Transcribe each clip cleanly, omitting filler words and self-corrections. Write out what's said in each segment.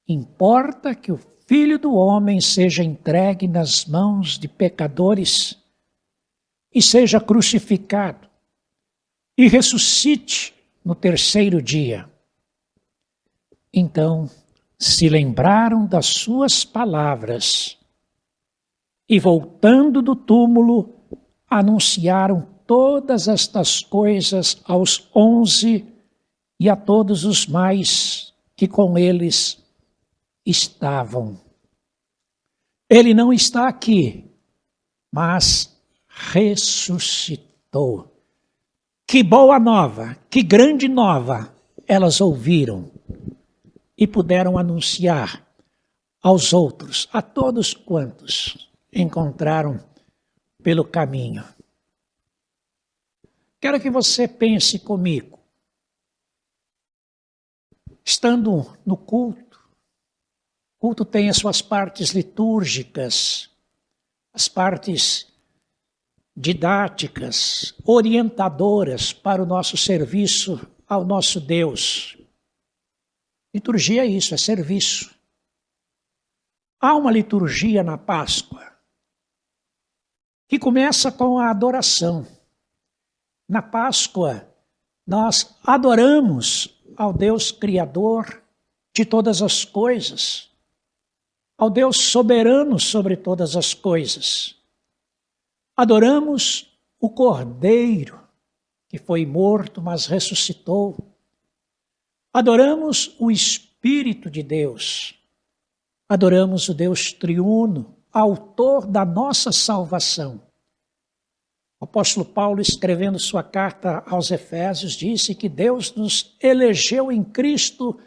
Importa que o Filho do Homem seja entregue nas mãos de pecadores e seja crucificado e ressuscite no terceiro dia. Então se lembraram das suas palavras e, voltando do túmulo, anunciaram todas estas coisas aos 11 e a todos os mais que com eles estavam. Ele não está aqui, mas ressuscitou. Que boa nova, que grande nova elas ouviram e puderam anunciar aos outros, a todos quantos encontraram pelo caminho. Quero que você pense comigo. Estando no culto, o culto tem as suas partes litúrgicas, as partes didáticas, orientadoras para o nosso serviço ao nosso Deus. Liturgia é isso, é serviço. Há uma liturgia na Páscoa que começa com a adoração. Na Páscoa, nós adoramos ao Deus Criador de todas as coisas, ao Deus soberano sobre todas as coisas. Adoramos o Cordeiro, que foi morto, mas ressuscitou. Adoramos o Espírito de Deus. Adoramos o Deus triuno, autor da nossa salvação. O apóstolo Paulo, escrevendo sua carta aos Efésios, disse que Deus nos elegeu em Cristo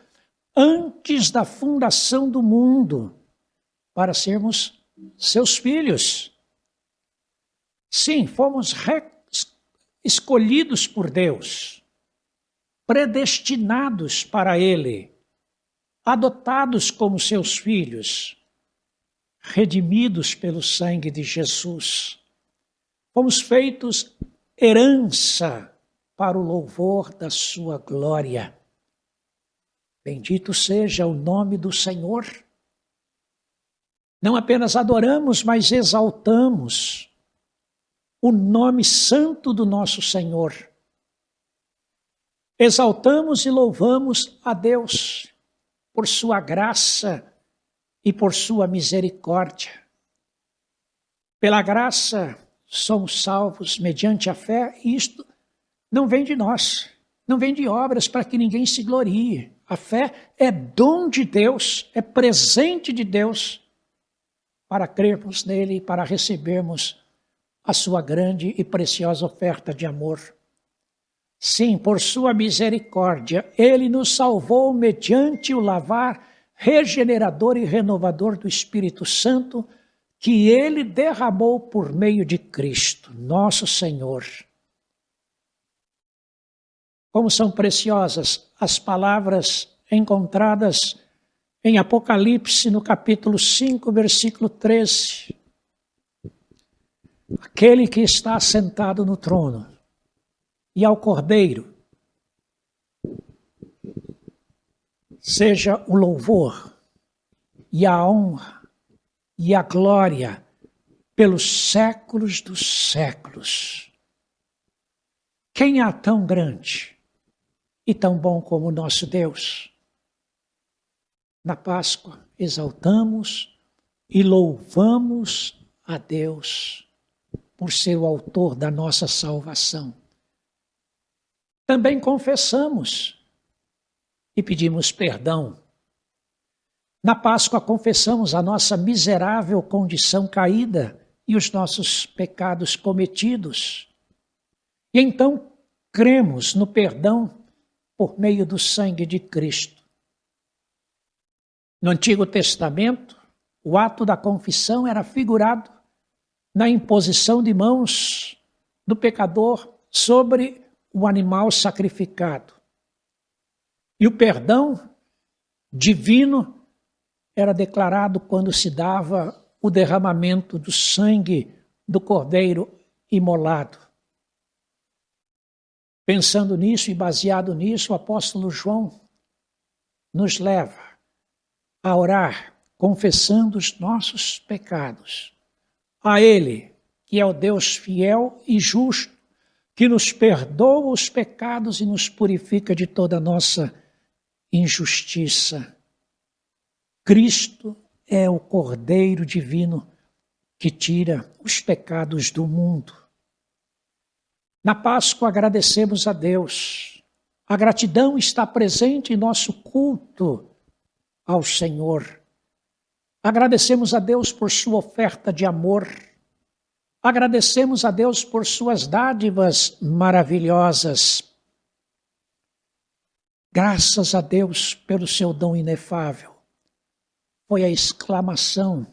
antes da fundação do mundo, para sermos seus filhos. Sim, fomos escolhidos por Deus, predestinados para Ele, adotados como seus filhos, redimidos pelo sangue de Jesus. Fomos feitos herança para o louvor da sua glória. Bendito seja o nome do Senhor. Não apenas adoramos, mas exaltamos o nome santo do nosso Senhor. Exaltamos e louvamos a Deus por sua graça e por sua misericórdia. Pela graça somos salvos mediante a fé, e isto não vem de nós, não vem de obras para que ninguém se glorie. A fé é dom de Deus, é presente de Deus para crermos nele e para recebermos a sua grande e preciosa oferta de amor. Sim, por sua misericórdia, ele nos salvou mediante o lavar regenerador e renovador do Espírito Santo, que ele derramou por meio de Cristo, nosso Senhor. Como são preciosas as palavras encontradas em Apocalipse, no capítulo 5, versículo 13. Aquele que está sentado no trono e ao Cordeiro, seja o louvor e a honra e a glória pelos séculos dos séculos. Quem há tão grande e tão bom como o nosso Deus? Na Páscoa, exaltamos e louvamos a Deus por ser o autor da nossa salvação. Também confessamos e pedimos perdão. Na Páscoa confessamos a nossa miserável condição caída e os nossos pecados cometidos. E então cremos no perdão por meio do sangue de Cristo. No Antigo Testamento, o ato da confissão era figurado na imposição de mãos do pecador sobre o animal sacrificado. E o perdão divino era declarado quando se dava o derramamento do sangue do cordeiro imolado. Pensando nisso e baseado nisso, o apóstolo João nos leva a orar, confessando os nossos pecados a Ele, que é o Deus fiel e justo, que nos perdoa os pecados e nos purifica de toda a nossa injustiça. Cristo é o Cordeiro Divino que tira os pecados do mundo. Na Páscoa agradecemos a Deus. A gratidão está presente em nosso culto ao Senhor. Agradecemos a Deus por sua oferta de amor. Agradecemos a Deus por suas dádivas maravilhosas. Graças a Deus pelo seu dom inefável. Foi a exclamação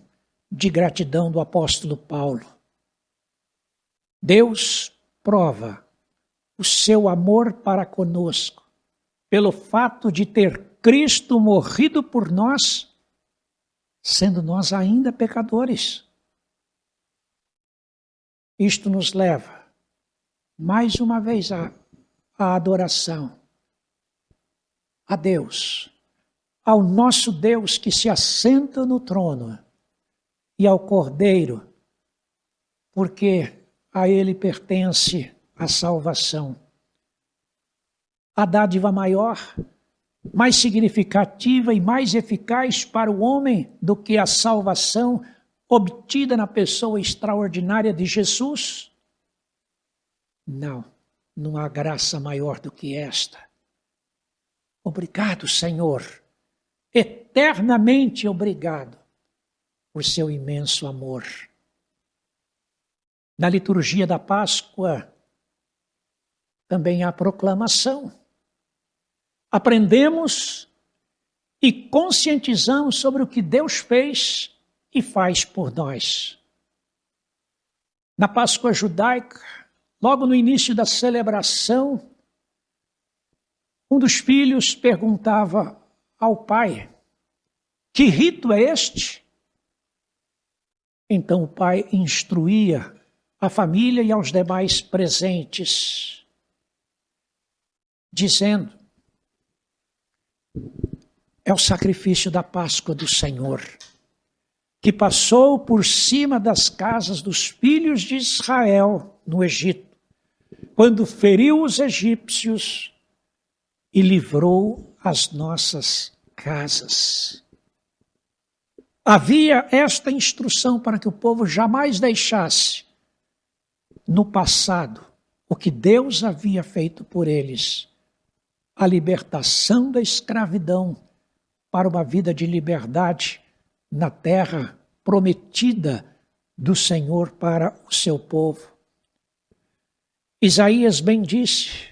de gratidão do apóstolo Paulo. Deus prova o seu amor para conosco pelo fato de ter Cristo morrido por nós, sendo nós ainda pecadores. Isto nos leva, mais uma vez, à adoração a Deus, ao nosso Deus que se assenta no trono, e ao Cordeiro, porque a Ele pertence a salvação. A dádiva maior, mais significativa e mais eficaz para o homem do que a salvação obtida na pessoa extraordinária de Jesus? Não há graça maior do que esta. Obrigado, Senhor, eternamente obrigado por seu imenso amor. Na liturgia da Páscoa, também há proclamação. Aprendemos e conscientizamos sobre o que Deus fez e faz por nós. Na Páscoa judaica, logo no início da celebração, um dos filhos perguntava ao pai: que rito é este? Então o pai instruía a família e aos demais presentes, dizendo: é o sacrifício da Páscoa do Senhor, que passou por cima das casas dos filhos de Israel no Egito, quando feriu os egípcios e livrou as nossas casas. Havia esta instrução para que o povo jamais deixasse no passado o que Deus havia feito por eles, a libertação da escravidão para uma vida de liberdade na terra prometida do Senhor para o seu povo. Isaías bem disse: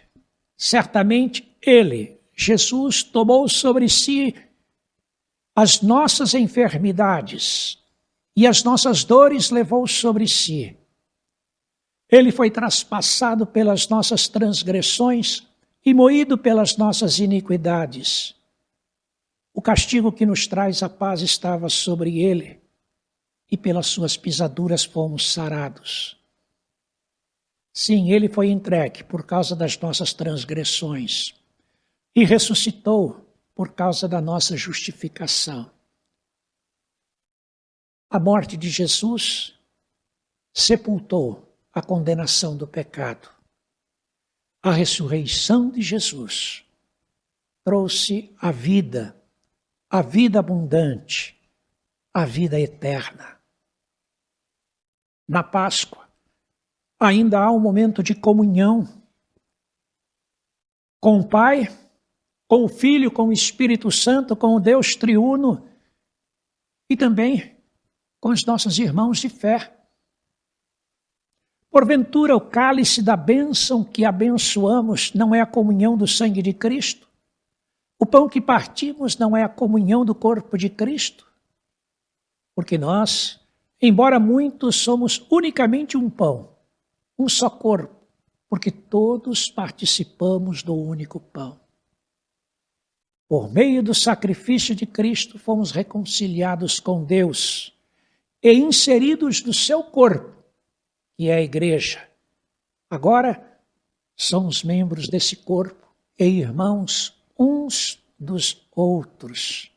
certamente Ele, Jesus, tomou sobre si as nossas enfermidades e as nossas dores levou sobre si. Ele foi traspassado pelas nossas transgressões e moído pelas nossas iniquidades. O castigo que nos traz a paz estava sobre ele, e pelas suas pisaduras fomos sarados. Sim, ele foi entregue por causa das nossas transgressões e ressuscitou por causa da nossa justificação. A morte de Jesus sepultou a condenação do pecado. A ressurreição de Jesus trouxe a vida abundante, a vida eterna. Na Páscoa, ainda há um momento de comunhão com o Pai, com o Filho, com o Espírito Santo, com o Deus triuno e também com os nossos irmãos de fé. Porventura, o cálice da bênção que abençoamos não é a comunhão do sangue de Cristo? O pão que partimos não é a comunhão do corpo de Cristo? Porque nós, embora muitos, somos unicamente um pão, um só corpo, porque todos participamos do único pão. Por meio do sacrifício de Cristo, fomos reconciliados com Deus e inseridos no seu corpo, que é a igreja. Agora, somos membros desse corpo e irmãos uns dos outros.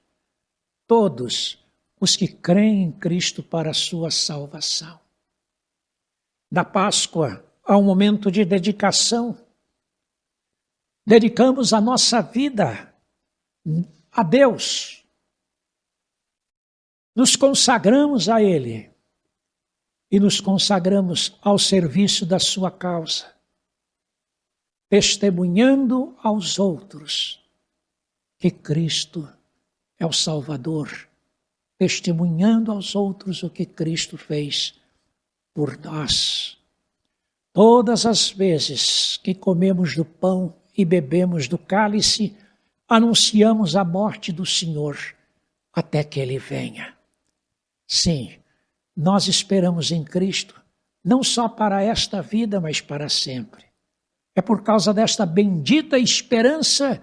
todos os que creem em Cristo para a sua salvação. Da Páscoa ao momento de dedicação, dedicamos a nossa vida a Deus, nos consagramos a Ele e nos consagramos ao serviço da sua causa, testemunhando aos outros que Cristo é o Salvador, testemunhando aos outros o que Cristo fez por nós. Todas as vezes que comemos do pão e bebemos do cálice, anunciamos a morte do Senhor até que Ele venha. Sim, nós esperamos em Cristo, não só para esta vida, mas para sempre. É por causa desta bendita esperança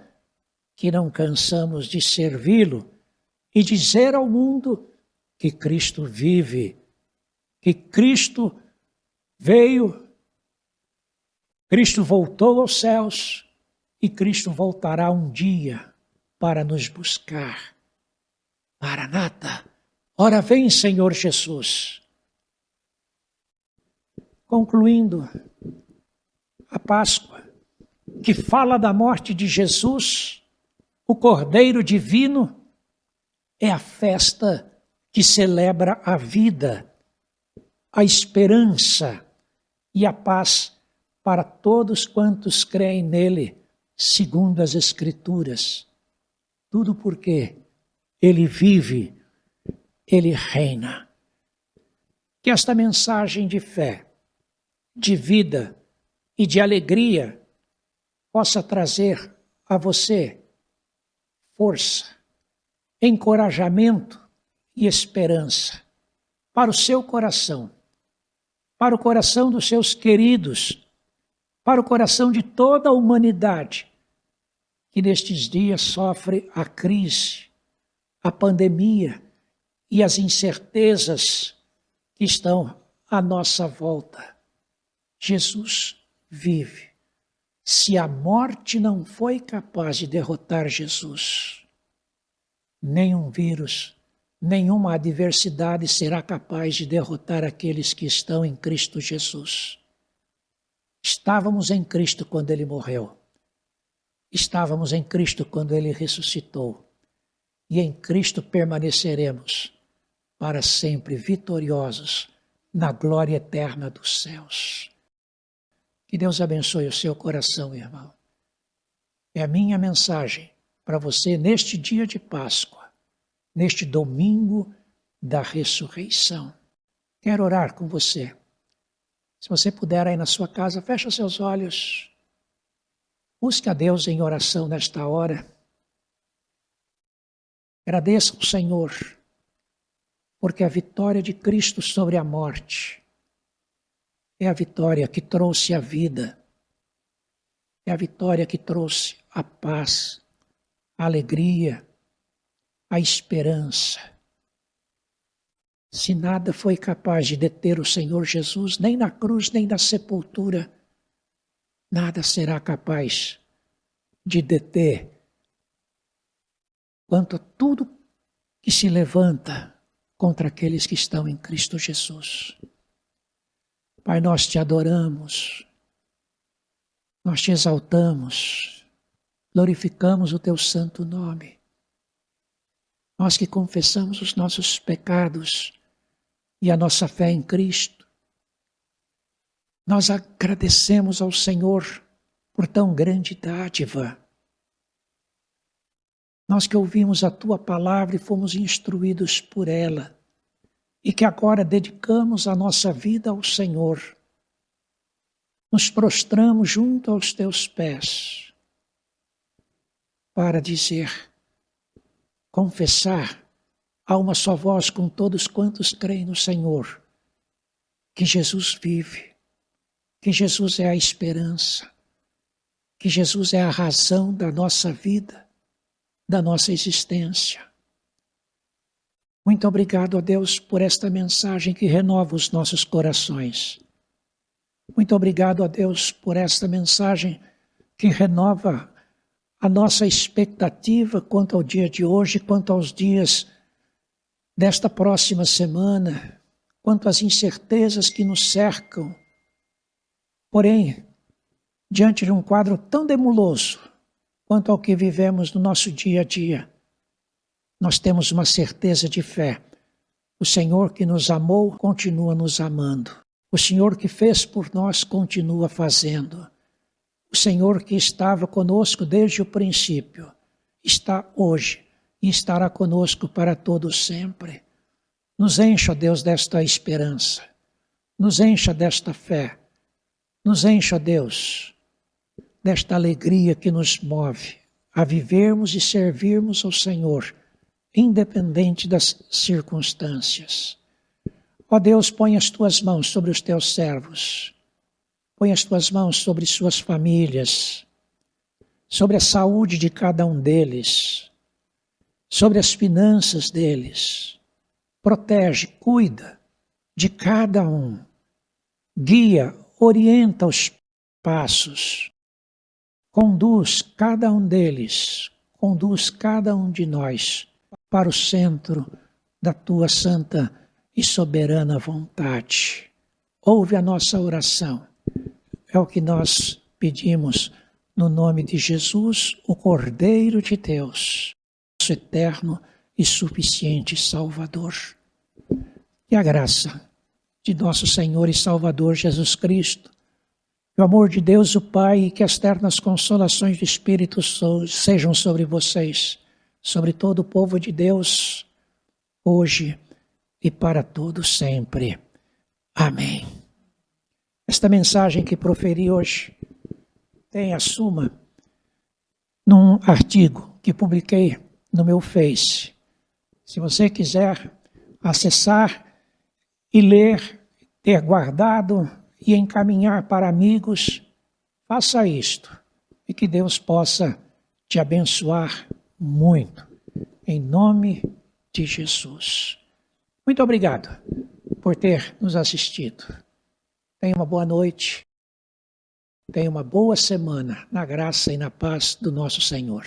que não cansamos de servi-lo e dizer ao mundo que Cristo vive, que Cristo veio, Cristo voltou aos céus e Cristo voltará um dia para nos buscar. Maranata, ora vem, Senhor Jesus. Concluindo, a Páscoa, que fala da morte de Jesus, o Cordeiro Divino, é a festa que celebra a vida, a esperança e a paz para todos quantos creem nele, segundo as Escrituras. Tudo porque ele vive, ele reina. Que esta mensagem de fé, de vida e de alegria possa trazer a você força, encorajamento e esperança para o seu coração, para o coração dos seus queridos, para o coração de toda a humanidade que nestes dias sofre a crise, a pandemia e as incertezas que estão à nossa volta. Jesus vive. Se a morte não foi capaz de derrotar Jesus, nenhum vírus, nenhuma adversidade será capaz de derrotar aqueles que estão em Cristo Jesus. Estávamos em Cristo quando Ele morreu. Estávamos em Cristo quando Ele ressuscitou. E em Cristo permaneceremos para sempre vitoriosos na glória eterna dos céus. Que Deus abençoe o seu coração, irmão. É a minha mensagem para você neste dia de Páscoa, neste domingo da ressurreição. Quero orar com você. Se você puder aí na sua casa, feche os seus olhos. Busque a Deus em oração nesta hora. Agradeça ao Senhor, porque a vitória de Cristo sobre a morte é a vitória que trouxe a vida, é a vitória que trouxe a paz, a alegria, a esperança. Se nada foi capaz de deter o Senhor Jesus, nem na cruz, nem na sepultura, nada será capaz de deter quanto a tudo que se levanta contra aqueles que estão em Cristo Jesus. Pai, nós te adoramos, nós te exaltamos, glorificamos o teu santo nome. Nós que confessamos os nossos pecados e a nossa fé em Cristo, nós agradecemos ao Senhor por tão grande dádiva. Nós que ouvimos a tua palavra e fomos instruídos por ela, e que agora dedicamos a nossa vida ao Senhor, nos prostramos junto aos teus pés para dizer, confessar a uma só voz com todos quantos creem no Senhor, que Jesus vive, que Jesus é a esperança, que Jesus é a razão da nossa vida, da nossa existência. Muito obrigado a Deus por esta mensagem que renova os nossos corações. Muito obrigado a Deus por esta mensagem que renova a nossa expectativa quanto ao dia de hoje, quanto aos dias desta próxima semana, quanto às incertezas que nos cercam. Porém, diante de um quadro tão demuloso quanto ao que vivemos no nosso dia a dia, nós temos uma certeza de fé. O Senhor que nos amou continua nos amando. O Senhor que fez por nós continua fazendo. O Senhor que estava conosco desde o princípio está hoje e estará conosco para todo sempre. Nos encha, ó Deus, desta esperança. Nos encha desta fé. Nos encha, ó Deus, desta alegria que nos move a vivermos e servirmos ao Senhor, independente das circunstâncias. Ó Deus, põe as tuas mãos sobre os teus servos. Põe as tuas mãos sobre suas famílias, sobre a saúde de cada um deles, sobre as finanças deles. Protege, cuida de cada um. Guia, orienta os passos. Conduz cada um deles, conduz cada um de nós para o centro da tua santa e soberana vontade. Ouve a nossa oração. É o que nós pedimos no nome de Jesus, o Cordeiro de Deus, nosso eterno e suficiente Salvador. E a graça de nosso Senhor e Salvador Jesus Cristo, o amor de Deus o Pai e que as ternas consolações do Espírito sejam sobre vocês, sobre todo o povo de Deus, hoje e para todo sempre. Amém. Esta mensagem que proferi hoje tem a suma num artigo que publiquei no meu Face. Se você quiser acessar e ler, ter guardado e encaminhar para amigos, faça isto e que Deus possa te abençoar muito, em nome de Jesus. Muito obrigado por ter nos assistido. Tenha uma boa noite, tenha uma boa semana, na graça e na paz do nosso Senhor.